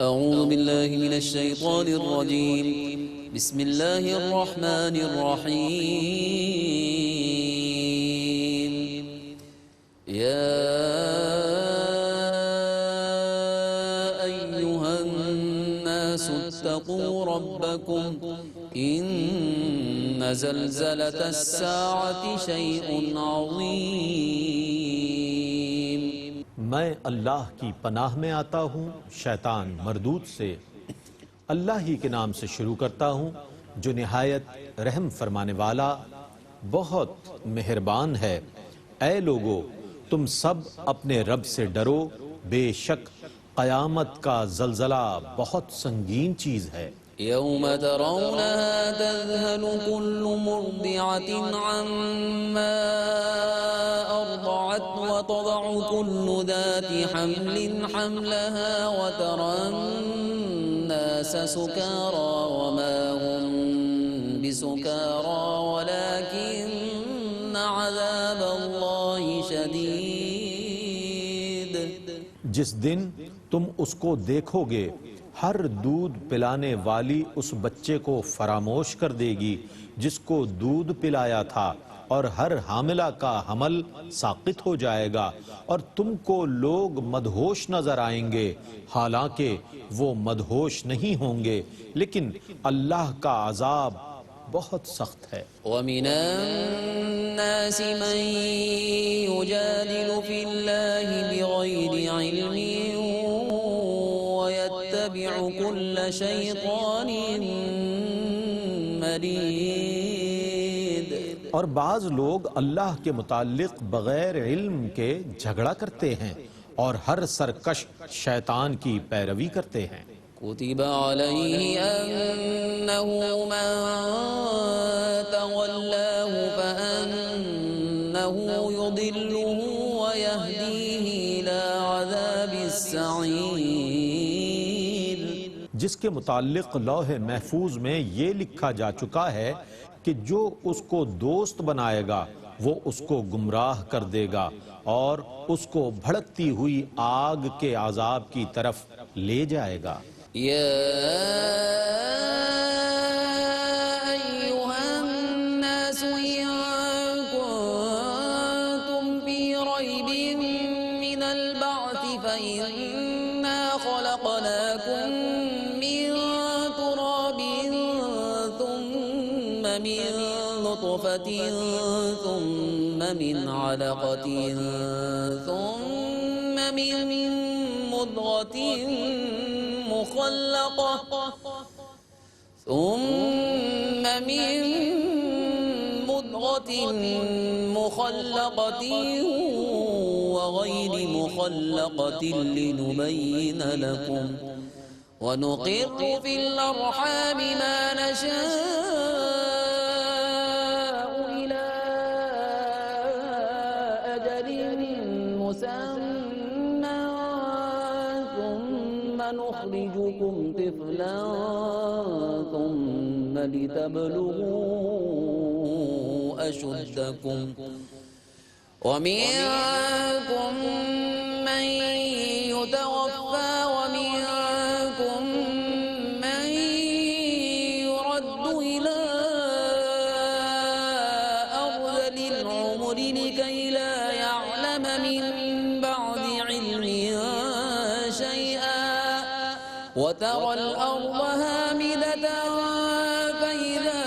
أعوذ بالله من الشيطان الرجيم بسم الله الرحمن الرحيم يا أيها الناس اتقوا ربكم إن زلزلة الساعة شيء عظيم میں اللہ کی پناہ میں آتا ہوں شیطان مردود سے۔ اللہ ہی کے نام سے شروع کرتا ہوں جو نہایت رحم فرمانے والا بہت مہربان ہے۔ اے لوگو تم سب اپنے رب سے ڈرو، بے شک قیامت کا زلزلہ بہت سنگین چیز ہے۔ يوم ترونها تذهل كل مرضعة عما أرضعت وتضع كل ذات حمل حملها وترى الناس سكارى وما هم بسكارى ولكن عذاب الله شديد۔ جس دن تم اس کو دیکھو گے ہر دودھ پلانے والی اس بچے کو فراموش کر دے گی جس کو دودھ پلایا تھا، اور ہر حاملہ کا حمل ساقط ہو جائے گا، اور تم کو لوگ مدہوش نظر آئیں گے حالانکہ وہ مدہوش نہیں ہوں گے، لیکن اللہ کا عذاب بہت سخت ہے۔ وَمِنَ النَّاسِ مَن يُجَادِلُ فِي اللَّهِ بِغَيْرِ عِلْمٍ وَيَتَّبِعُ كُلَّ شَيْطَانٍ مَرِيدٍ۔ اور بعض لوگ اللہ کے متعلق بغیر علم کے جھگڑا کرتے ہیں اور ہر سرکش شیطان کی پیروی کرتے ہیں۔ كتب عليه أنه من تولاه فأنه يضله ويهديه إلى عذاب السعير۔ جس کے متعلق لوح محفوظ میں یہ لکھا جا چکا ہے کہ جو اس کو دوست بنائے گا وہ اس کو گمراہ کر دے گا اور اس کو بھڑکتی ہوئی آگ کے عذاب کی طرف لے جائے گا۔ يا أيها الناس إن كنتم في ريب من البعث فإنا خلقناكم من تراب ثم من نطفة ثم من علقة ثم من مضغة مخلقة ثم من مضغة مخلقة وغير مخلقة لنبين لكم ونقر في الأرحام ما نشاء إلى أجل مسمى ثم نخرجكم طفلا ثم لتبلغوا أشدكم ومنكم من يتوفى ومنكم من يرد إلى أرذل العمر لكي لا يعلم من بعد علم شيئا وترى الأرض هامدة فإذا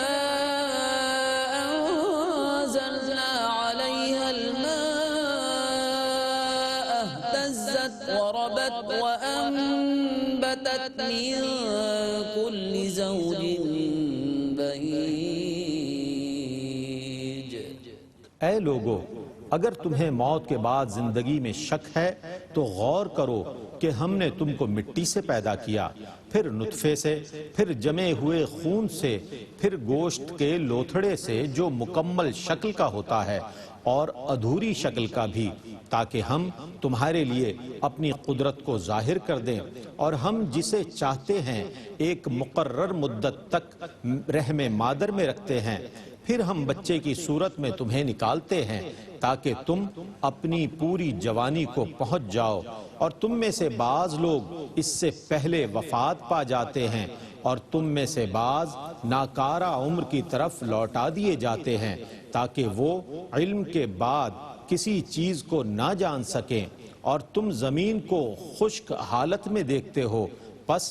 أنزلنا عليها الماء اهتزت وربت وأنبتت من كل زوج بهيج۔ اے لوگو اگر تمہیں موت کے بعد زندگی میں شک ہے تو غور کرو کہ ہم نے تم کو مٹی سے پیدا کیا، پھر نطفے سے، پھر جمے ہوئے خون سے، پھر گوشت کے لوتھڑے سے جو مکمل شکل کا ہوتا ہے اور ادھوری شکل کا بھی، تاکہ ہم تمہارے لیے اپنی قدرت کو ظاہر کر دیں، اور ہم جسے چاہتے ہیں ایک مقرر مدت تک رحم مادر میں رکھتے ہیں۔ پھر ہم بچے کی صورت میں تمہیں نکالتے ہیں تاکہ تم اپنی پوری جوانی کو پہنچ جاؤ، اور تم میں سے بعض لوگ اس سے پہلے وفات پا جاتے ہیں، اور تم میں سے بعض ناکارہ عمر کی طرف لوٹا دیے جاتے ہیں تاکہ وہ علم کے بعد کسی چیز کو نہ جان سکیں، اور تم زمین کو خشک حالت میں دیکھتے ہو، پس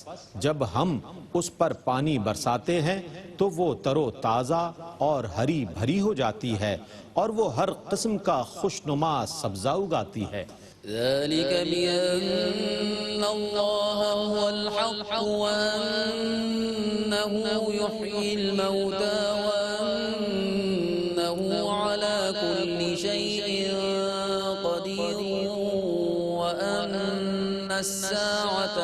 جب ہم اس پر پانی برساتے ہیں تو وہ تر و تازہ اور ہری بھری ہو جاتی ہے، اور وہ ہر قسم کا خوشنما سبزہ اگاتی ہے۔ ذلك بأن الله هو الحق وأنه يحيي الموتى وأنه على كل شيء قدير وأن الساعة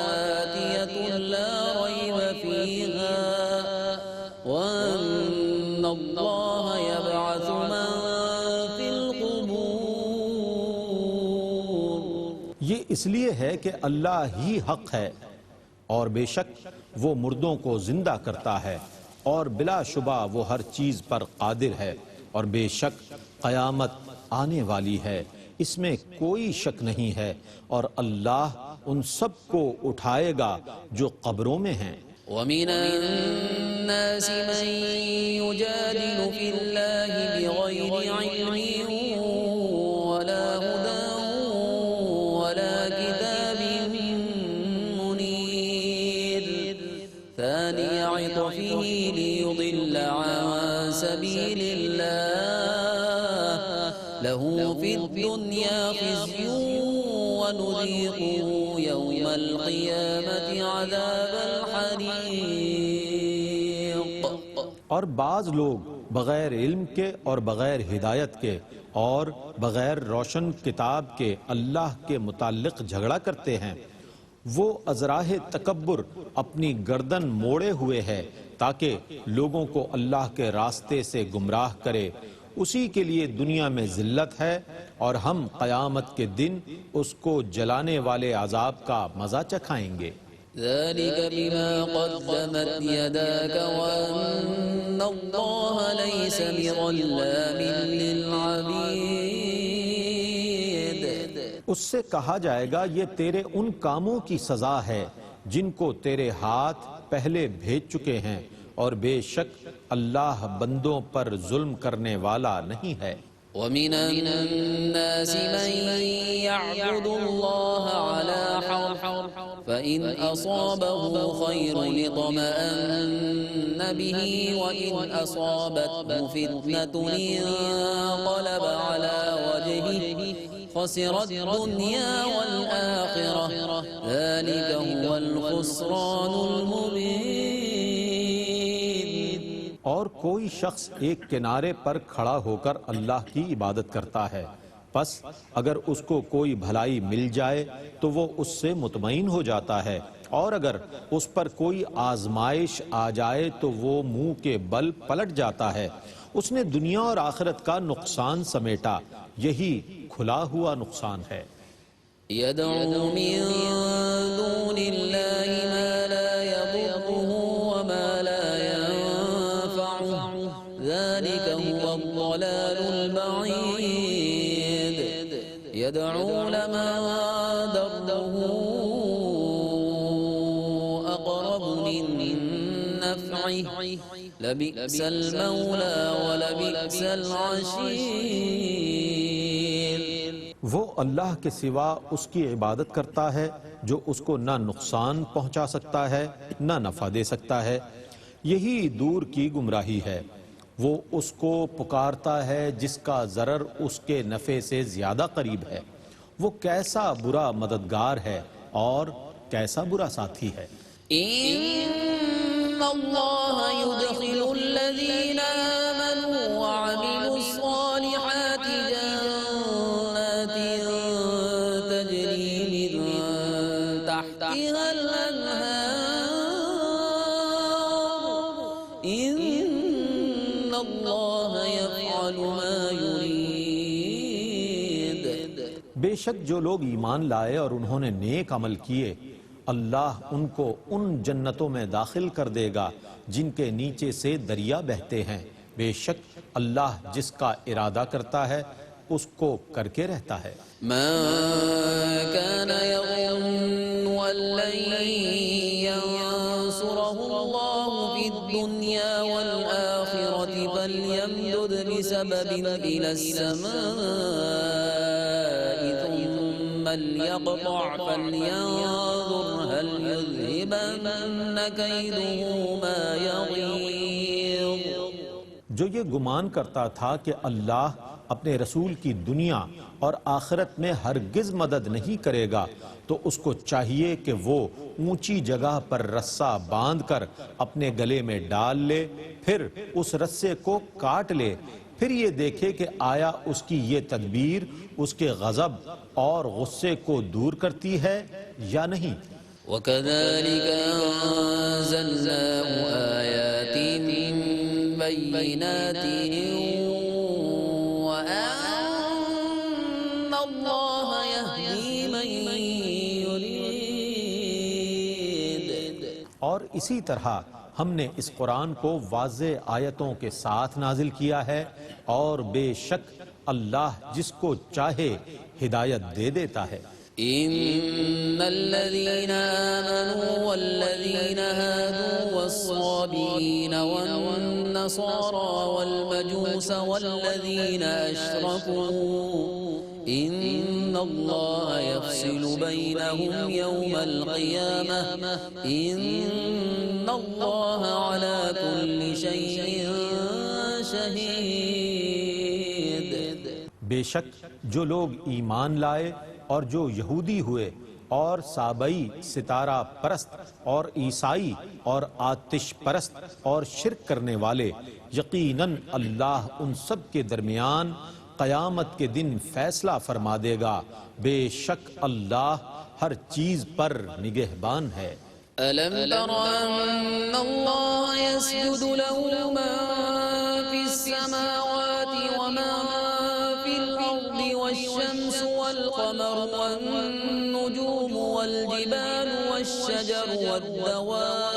آتية لا ريب فيها وأن الله يبعث من في القبور۔ یہ اس لیے ہے کہ اللہ ہی حق ہے، اور بے شک وہ مردوں کو زندہ کرتا ہے، اور بلا شبہ وہ ہر چیز پر قادر ہے، اور بے شک قیامت آنے والی ہے، اس میں کوئی شک نہیں ہے، اور اللہ ان سب کو اٹھائے گا جو قبروں میں ہیں۔ ومن الناس من يجادل في الله بغير علم ولا هدى ولا كتاب منير ثاني عطفه ليضل عن سبيل الله له في الدنيا خزي ونذيقه يوم القيامة عذاب اور بعض لوگ بغیر علم کے اور بغیر ہدایت کے اور بغیر روشن کتاب کے اللہ کے متعلق جھگڑا کرتے ہیں، وہ ازراہ تکبر اپنی گردن موڑے ہوئے ہے تاکہ لوگوں کو اللہ کے راستے سے گمراہ کرے، اسی کے لیے دنیا میں ذلت ہے، اور ہم قیامت کے دن اس کو جلانے والے عذاب کا مزہ چکھائیں گے۔ ذلك بما قدمت يداك وأن الله ليس بظلام للعبيد۔ اس سے کہا جائے گا یہ تیرے ان کاموں کی سزا ہے جن کو تیرے ہاتھ پہلے بھیج چکے ہیں، اور بے شک اللہ بندوں پر ظلم کرنے والا نہیں ہے۔ ومن الناس من يعبد الله على حرف فإن أصابه خير اطمأن به وإن أصابته فتنة انقلب على وجهه خسر الدنيا والآخرة ذلك هو الخسران المبين۔ اور کوئی شخص ایک کنارے پر کھڑا ہو کر اللہ کی عبادت کرتا ہے، پس اگر اس کو کوئی بھلائی مل جائے تو وہ اس سے مطمئن ہو جاتا ہے، اور اگر اس پر کوئی آزمائش آ جائے تو وہ منہ کے بل پلٹ جاتا ہے، اس نے دنیا اور آخرت کا نقصان سمیٹا، یہی کھلا ہوا نقصان ہے۔ يدعو من دون الله ما لا يضره وما لا ينفعه ذلك هو الضلال البعيد يدعو لمن ضره أقرب من نفعه لبئس المولى ولبئس العشير۔ وہ اللہ کے سوا اس کی عبادت کرتا ہے جو اس کو نہ نقصان پہنچا سکتا ہے نہ نفع دے سکتا ہے، یہی دور کی گمراہی ہے۔ وہ اس کو پکارتا ہے جس کا ضرر اس کے نفع سے زیادہ قریب ہے، وہ کیسا برا مددگار ہے اور کیسا برا ساتھی ہے۔ ان اللہ يدخل الذین آمنوا وعملوا الصالحات جنات تجری من تحتها الانہار ان اللہ یفعل ما یرید۔ بے شک جو لوگ ایمان لائے اور انہوں نے نیک عمل کیے، اللہ ان کو ان جنتوں میں داخل کر دے گا جن کے نیچے سے دریا بہتے ہیں، بے شک اللہ جس کا ارادہ کرتا ہے اس کو کر کے رہتا ہے۔ ما كان يظن أن لن ينصره الله في الدنيا والآخرة فليمدد بسبب إلى السماء ثم ليقطع فلينظر هل يذهبن كيده ما يغيظ۔ جو یہ گمان کرتا تھا کہ اللہ اپنے رسول کی دنیا اور آخرت میں ہرگز مدد نہیں کرے گا، تو اس کو چاہیے کہ وہ اونچی جگہ پر رسہ باندھ کر اپنے گلے میں ڈال لے، پھر اس رسے کو کاٹ لے، پھر یہ دیکھے کہ آیا اس کی یہ تدبیر اس کے غضب اور غصے کو دور کرتی ہے یا نہیں۔ وَكَذَلِكَ أَنزَلْنَاهُ آيَاتٍ بَيِّنَاتٍ وَأَنَّ اللَّهَ يَهْدِي مَن يُرِيدُ۔ اور اسی طرح ہم نے اس قرآن کو واضح آیتوں کے ساتھ نازل کیا ہے، اور بے شک اللہ جس کو چاہے ہدایت دے دیتا ہے۔ إن الذين آمنوا والذين هادوا والصابئين والنصارى والمجوس والذين أشركوا إن الله يفصل بينهم يوم القيامة إن الله على كل شيء شهيد۔ بے شک جو لوگ ایمان لائے اور جو یہودی ہوئے اور سابئی ستارہ پرست اور عیسائی اور آتش پرست اور شرک کرنے والے، یقیناً اللہ ان سب کے درمیان قیامت کے دن فیصلہ فرما دے گا، بے شک اللہ ہر چیز پر نگہبان ہے۔ أَلَمْ تَرَ أَنَّ اللَّهَ يَسْجُدُ لَهُ مَن فِي السَّمَاوَاتِ وَمَن فِي الْأَرْضِ وَالشَّمْسُ وَالْقَمَرُ وَالنُّجُومُ وَالْجِبَالُ وَالشَّجَرُ وَالدَّوَابُّ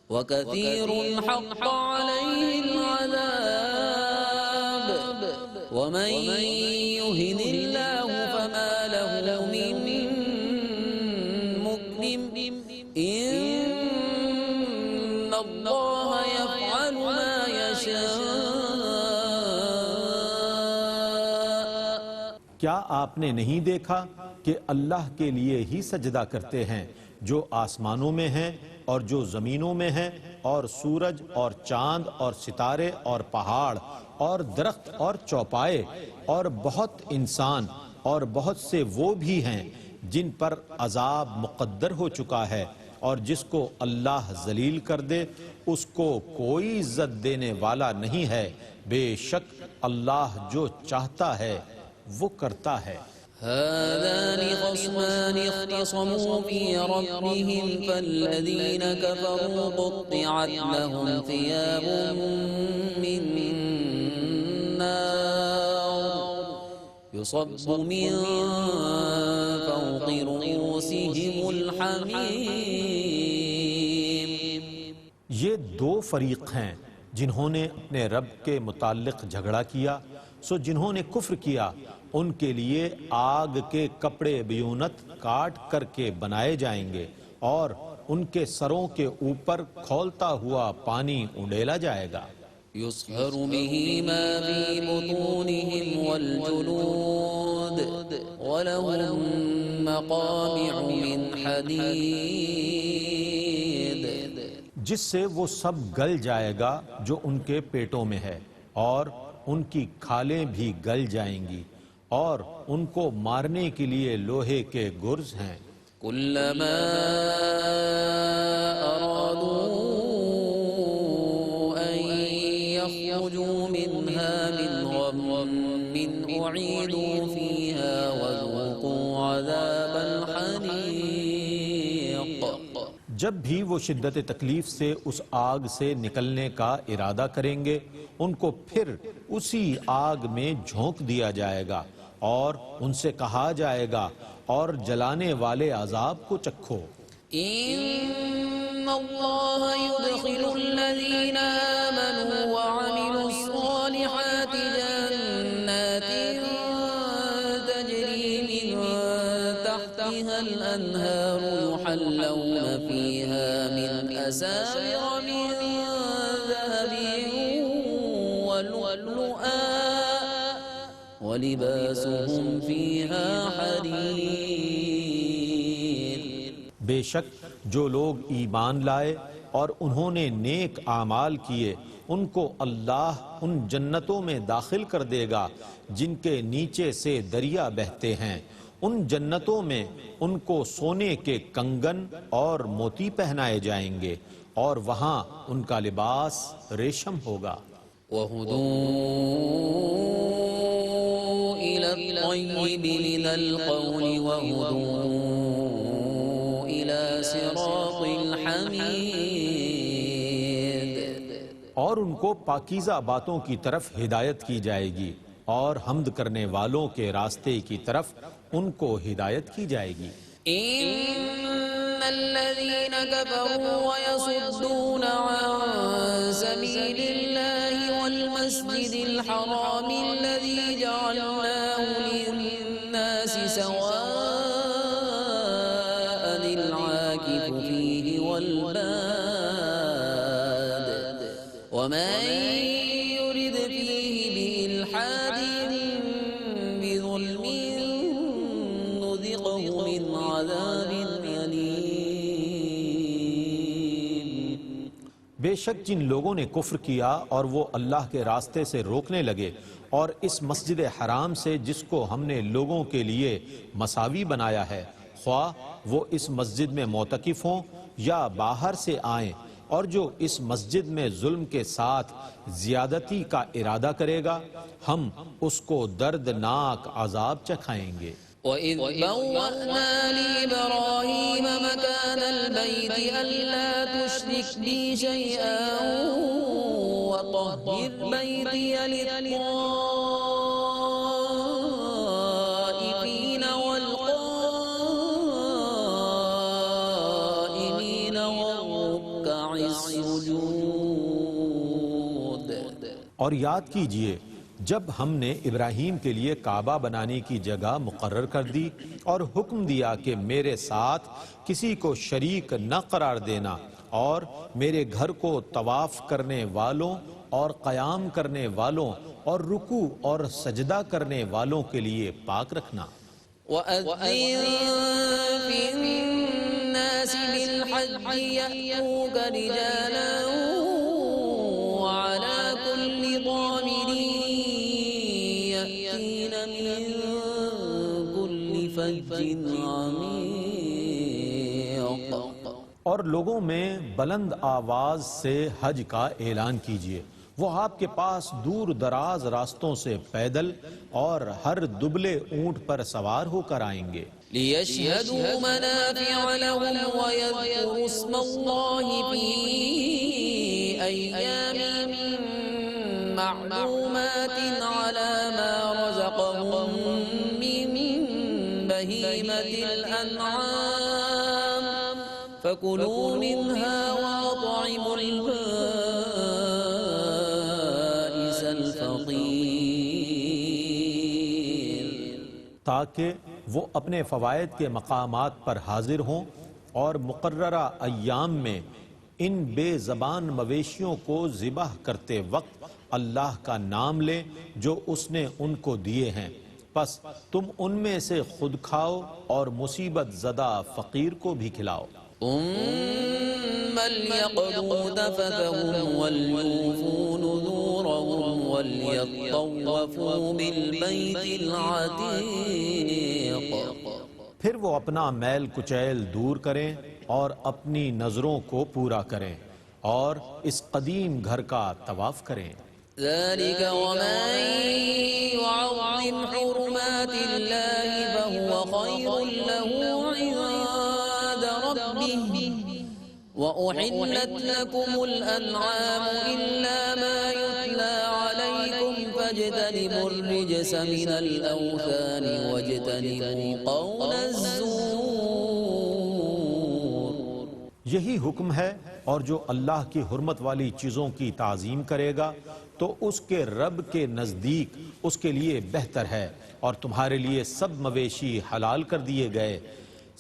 وَكَثِيرٌ حَقَّ عَلَيْهِ الْعَذَابُ وَمَن يُهِنِ اللَّهُ فَمَا لَهُ مِن مُّكْرِمٍ إِنَّ اللَّهَ يَفْعَلُ مَا يَشَاءُ۔ کیا آپ نے نہیں دیکھا کہ اللہ کے لیے ہی سجدہ کرتے ہیں جو آسمانوں میں ہیں اور جو زمینوں میں ہیں، اور سورج اور چاند اور ستارے اور پہاڑ اور درخت اور چوپائے، اور بہت انسان اور بہت سے وہ بھی ہیں جن پر عذاب مقدر ہو چکا ہے، اور جس کو اللہ ذلیل کر دے اس کو کوئی عزت دینے والا نہیں ہے، بے شک اللہ جو چاہتا ہے وہ کرتا ہے۔ هذان خصمان اختصموا في ربهم فالذين كفروا قطعت لهم ثياب من نار يصب من فوق رؤوسهم الحميم۔ یہ دو فریق ہیں جنہوں نے اپنے رب کے متعلق جھگڑا کیا، سو جنہوں نے کفر کیا ان کے لیے آگ کے کپڑے بیونت کاٹ کر کے بنائے جائیں گے، اور ان کے سروں کے اوپر کھولتا ہوا پانی اڈیلا جائے گا۔ يصهر به ما في بطونهم والجلود ولهم مقامع من حديد، جس سے وہ سب گل جائے گا جو ان کے پیٹوں میں ہے، اور ان کی کھالیں بھی گل جائیں گی، اور ان کو مارنے کے لیے لوہے کے گرز ہیں۔ كلما أرادوا أن يخرجوا منها من غم أعيدوا فيها وذوقوا عذاب الحريق۔ جب بھی وہ شدت تکلیف سے اس آگ سے نکلنے کا ارادہ کریں گے ان کو پھر اسی آگ میں جھونک دیا جائے گا، اور ان سے کہا جائے گا اور جلانے والے عذاب کو چکھو۔ إن الله يدخل الذين آمنوا وعملوا الصالحات جنات تجري من تحتها الأنهار يحلون فيها من أساور من ذهب ولؤلؤا ولباسهم فيها حرير۔ بے شک جو لوگ ایمان لائے اور انہوں نے نیک اعمال کیے ان کو اللہ ان جنتوں میں داخل کر دے گا جن کے نیچے سے دریا بہتے ہیں۔ ان جنتوں میں ان کو سونے کے کنگن اور موتی پہنائے جائیں گے اور وہاں ان کا لباس ریشم ہوگا۔ وَهُدُوا إِلَى الطَّيِّبِ مِنَ الْقَوْلِ وَهُدُوا إِلَى صِرَاطِ الْحَمِيدِ۔ اور ان کو پاکیزہ باتوں کی طرف ہدایت کی جائے گی اور حمد کرنے والوں کے راستے کی طرف ان کو ہدایت کی جائے گی۔ إِنَّ الَّذِينَ كَفَرُوا وَيَصُدُّونَ عَن سَبِيلِ اللَّهِ وَالْمَسْجِدِ الْحَرَامِ الَّذِي جَعَلْنَاهُ لِلنَّاسِ سَوَاءً الْعَاكِفُ فِيهِ وَالْبَادِ وَمَن يُرِدْ فِيهِ بِإِلْحَادٍ بِظُلْمٍ نُذِقْهُ مِنْ عَذَابٍ أَلِيمٍ۔ بے شک جن لوگوں نے کفر کیا اور وہ اللہ کے راستے سے روکنے لگے اور اس مسجد حرام سے جس کو ہم نے لوگوں کے لیے مساوی بنایا ہے، خواہ وہ اس مسجد میں معتکف ہوں یا باہر سے آئیں، اور جو اس مسجد میں ظلم کے ساتھ زیادتی کا ارادہ کرے گا ہم اس کو دردناک عذاب چکھائیں گے۔ وَإِذْ بَوَّأْنَا لِإِبْرَاهِيمَ مَكَانَ الْبَيْتِ أَلَّا تُشْرِكْ بِي شَيْئًا وَطَهِّرْ بَيْتِيَ لِلطَّائِفِينَ وَالْقَائِمِينَ وَالرُّكَّعِ السُّجُودِ۔ اور یاد کیجئے جب ہم نے ابراہیم کے لیے کعبہ بنانے کی جگہ مقرر کر دی اور حکم دیا کہ میرے ساتھ کسی کو شریک نہ قرار دینا اور میرے گھر کو طواف کرنے والوں اور قیام کرنے والوں اور رکوع اور سجدہ کرنے والوں کے لیے پاک رکھنا۔ وَأَذِّن فِي النَّاسِ بِالْحَجِّ يَأْتُوكَ رِجَالًا وَعَلَى كُلِّ ضَامِرٍ يَأْتِينَ مِن كُلِّ فَجٍّ عَمِيقٍ۔ اور لوگوں میں بلند آواز سے حج کا اعلان کیجئے، وہ آپ کے پاس دور دراز راستوں سے پیدل اور ہر دبلے اونٹ پر سوار ہو کر آئیں گے۔ لِيَشْهَدُوا مَنَافِعَ لَهُمْ وَيَذْكُرُوا اسْمَ اللَّهِ فِي أَيَّامٍ مَّعْلُومَاتٍ عَلَى مَا رَزَقَهُم مِّن بَهِيمَةِ الْأَنْعَامِ فَكُلُوا مِنْهَا وَأَطْعِمُوا الْبَائِسَ الْفَقِيرَ۔ تاکہ وہ اپنے فوائد کے مقامات پر حاضر ہوں اور مقررہ ایام میں ان بے زبان مویشیوں کو ذبح کرتے وقت اللہ کا نام لیں جو اس نے ان کو دیے ہیں، پس تم ان میں سے خود کھاؤ اور مصیبت زدہ فقیر کو بھی کھلاؤ۔ ثُمَّ لْيَقْضُوا تَفَثَهُمْ وَلْيُوفُوا نُذُورَهُمْ وَلْيَطَّوَّفُوا بِالْبَيْتِ الْعَتِيقِ۔ پھر وہ اپنا میل کچیل دور کریں اور اپنی نظروں کو پورا کریں اور اس قدیم گھر کا طواف کریں۔ ذَلِكَ وَمَن يُعَظِّمْ حُرُمَاتِ اللَّهِ فَهُوَ خَيْرٌ لَّهُ عِندَ رَبِّهِ وَأُحِلَّتْ لَكُمُ الْأَنْعَامُ إِلَّا مَا يُتْلَىٰ عَلَيْكُمْ فاجتنبوا الرجس من الأوثان واجتنبوا قول الزور. یہی حکم ہے، اور جو اللہ کی حرمت والی چیزوں کی تعظیم کرے گا تو اس کے رب کے نزدیک اس کے لیے بہتر ہے، اور تمہارے لیے سب مویشی حلال کر دیے گئے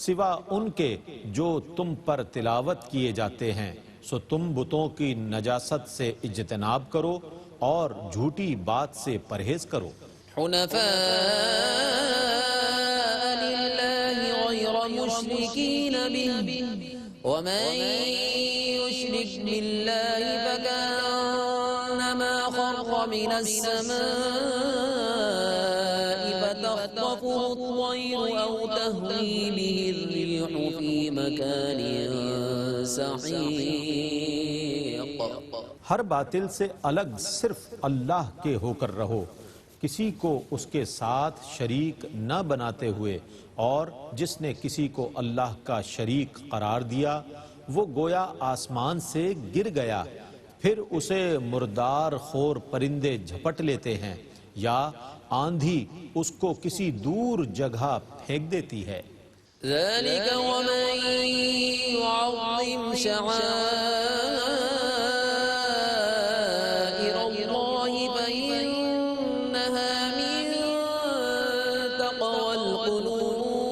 سوا ان کے جو تم پر تلاوت کیے جاتے ہیں، سو تم بتوں کی نجاست سے اجتناب کرو اور جھوٹی بات سے پرہیز کرو. حنفاء لله غير مشركين به ومن يشرك بالله فكأنما خر من السماء فتخطفه الطير أو تهوي به الريح في مكان سحيق. ہر باطل سے الگ صرف اللہ کے ہو کر رہو، کسی کو اس کے ساتھ شریک نہ بناتے ہوئے، اور جس نے کسی کو اللہ کا شریک قرار دیا وہ گویا آسمان سے گر گیا، پھر اسے مردار خور پرندے جھپٹ لیتے ہیں، یا آندھی اس کو کسی دور جگہ پھینک دیتی ہے. ذلك ومن يعظم شعائر الله فإنها من تقوى القلوب.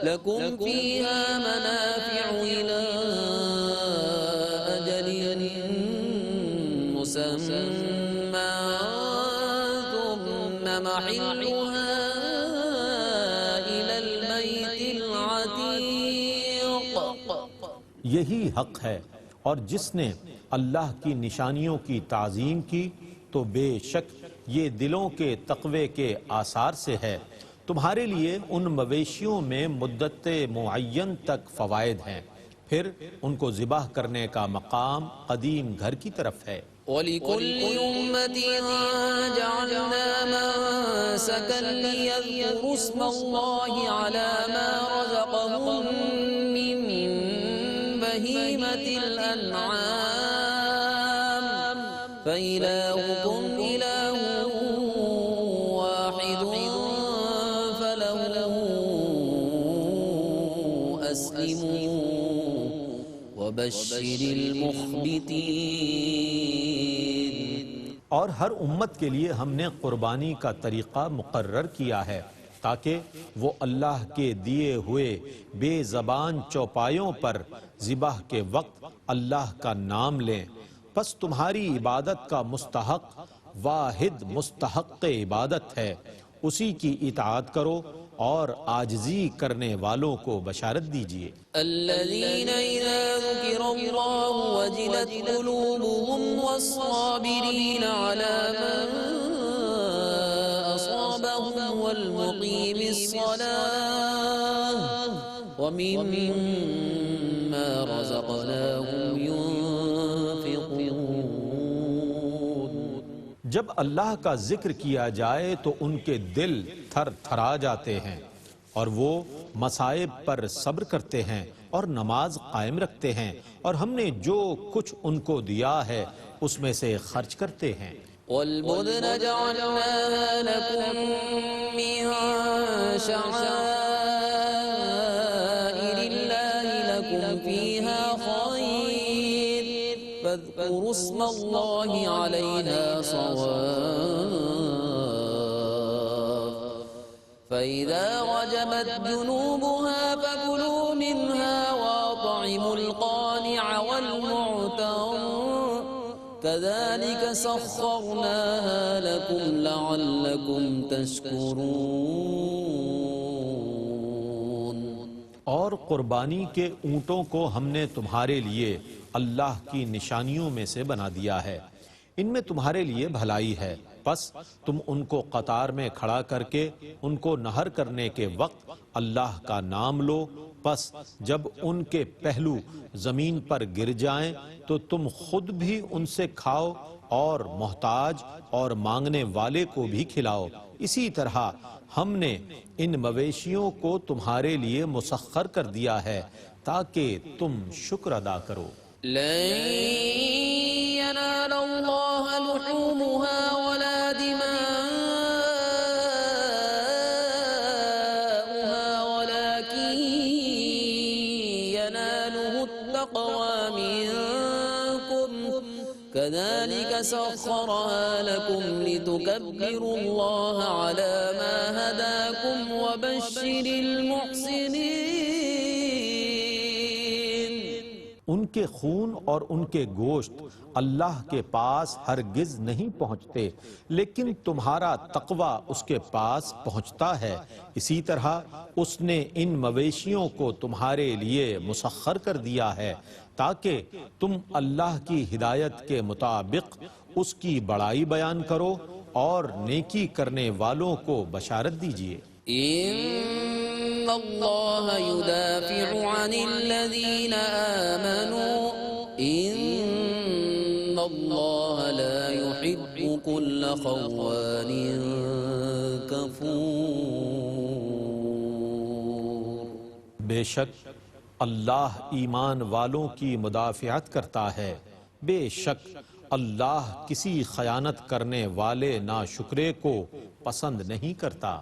لكم فيها منافع إلى أجل مسمى ثم محلها یہی حق ہے، اور جس نے اللہ کی نشانیوں کی تعظیم کی تو بے شک یہ دلوں کے تقوی کے آثار سے ہے. تمہارے لیے ان مویشیوں میں مدت معین تک فوائد ہیں، پھر ان کو ذبح کرنے کا مقام قدیم گھر کی طرف ہے. وَلِكُلِّ أُمَّةٍ جَعَلْنَا مَنسَكًا لِيَذْكُرُوا اسْمَ اللَّهِ عَلَى مَا رَزَقَهُم مِّن بَهِيمَةِ الْأَنْعَامِ فَإِلَٰهُكُمْ إِلَٰهٌ وَاحِدٌ فَلَهُ أَسْلِمُوا وَبَشِّرِ الْمُخْبِتِينَ. اور ہر امت کے لیے ہم نے قربانی کا طریقہ مقرر کیا ہے تاکہ وہ اللہ کے دیے ہوئے بے زبان چوپایوں پر ذبح کے وقت اللہ کا نام لیں. پس تمہاری عبادت کا مستحق واحد مستحق عبادت ہے، اسی کی اطاعت کرو اور عاجزی کرنے والوں کو بشارت دیجیے. الذين إذا ذكر الله وجلت قلوبهم والصابرين على ما أصابهم والمقيم الصلاة ومما رزقناهم ينفقون. جب اللہ کا ذکر کیا جائے تو ان کے دل تھر تھرا جاتے ہیں، اور وہ مصائب پر صبر کرتے ہیں اور نماز قائم رکھتے ہیں، اور ہم نے جو کچھ ان کو دیا ہے اس میں سے خرچ کرتے ہیں. والبدن جعلناها لكم من شعائر الله لكم فيها خير فاذكروا اسم الله عليها صواف فإذا وجبت جنوبها فكلوا منها وأطعموا القانع والمعتر كذلك سخرناها لكم لعلكم تشكرون. اور قربانی کے اونٹوں کو ہم نے تمہارے لیے اللہ کی نشانیوں میں سے بنا دیا ہے، ان میں تمہارے لیے بھلائی ہے، پس تم ان کو قطار میں کھڑا کر کے ان کو نہر کرنے کے وقت اللہ کا نام لو، پس جب ان کے پہلو زمین پر گر جائیں تو تم خود بھی ان سے کھاؤ اور محتاج اور مانگنے والے کو بھی کھلاؤ. اسی طرح ہم نے ان مویشیوں کو تمہارے لیے مسخر کر دیا ہے تاکہ تم شکر ادا کرو. لن ينال الله لحومها ولا دماؤها ولكن يناله التقوى منكم كذلك سخرها لكم لتكبروا الله على ما هداكم وبشر المحسنين. ان کے خون اور ان کے گوشت اللہ کے پاس ہرگز نہیں پہنچتے، لیکن تمہارا تقوی اس کے پاس پہنچتا ہے. اسی طرح اس نے ان مویشیوں کو تمہارے لیے مسخر کر دیا ہے تاکہ تم اللہ کی ہدایت کے مطابق اس کی بڑائی بیان کرو اور نیکی کرنے والوں کو بشارت دیجیے. إن الله يدافع عن الذين آمنوا إن الله لا يحب كل خوان كفور. بے شک اللہ ایمان والوں کی مدافعت کرتا ہے، بے شک اللہ کسی خیانت کرنے والے ناشکرے کو پسند نہیں کرتا.